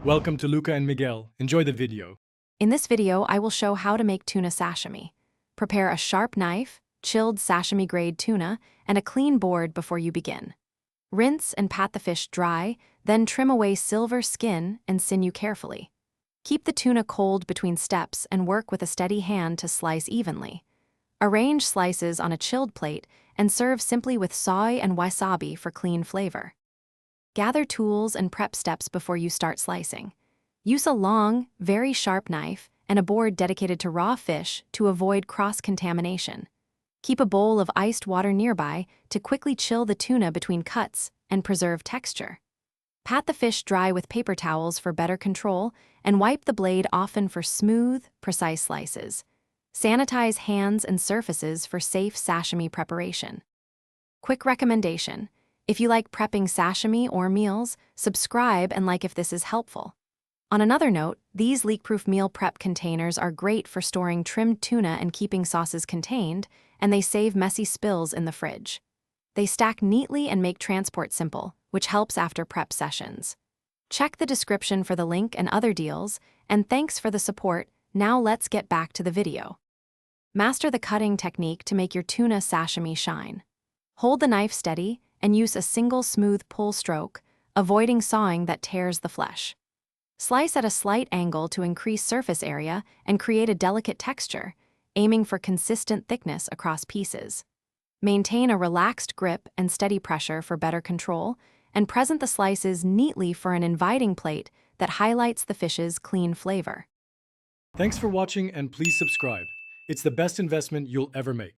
Welcome to Luca and Miguel. Enjoy the video. In this video, I will show how to make tuna sashimi. Prepare a sharp knife, chilled sashimi-grade tuna, and a clean board before you begin. Rinse and pat the fish dry, then trim away silver skin and sinew carefully. Keep the tuna cold between steps and work with a steady hand to slice evenly. Arrange slices on a chilled plate and serve simply with soy and wasabi for clean flavor. Gather tools and prep steps before you start slicing. Use a long, very sharp knife and a board dedicated to raw fish to avoid cross-contamination. Keep a bowl of iced water nearby to quickly chill the tuna between cuts and preserve texture. Pat the fish dry with paper towels for better control and wipe the blade often for smooth, precise slices. Sanitize hands and surfaces for safe sashimi preparation. Quick recommendation: if you like prepping sashimi or meals, subscribe and like if this is helpful. On another note, these leak-proof meal prep containers are great for storing trimmed tuna and keeping sauces contained, and they save messy spills in the fridge. They stack neatly and make transport simple, which helps after prep sessions. Check the description for the link and other deals, and thanks for the support. Now let's get back to the video. Master the cutting technique to make your tuna sashimi shine. Hold the knife steady and use a single smooth pull stroke, avoiding sawing that tears the flesh. Slice at a slight angle to increase surface area and create a delicate texture, aiming for consistent thickness across pieces. Maintain a relaxed grip and steady pressure for better control, and present the slices neatly for an inviting plate that highlights the fish's clean flavor. Thanks for watching and please subscribe. It's the best investment you'll ever make.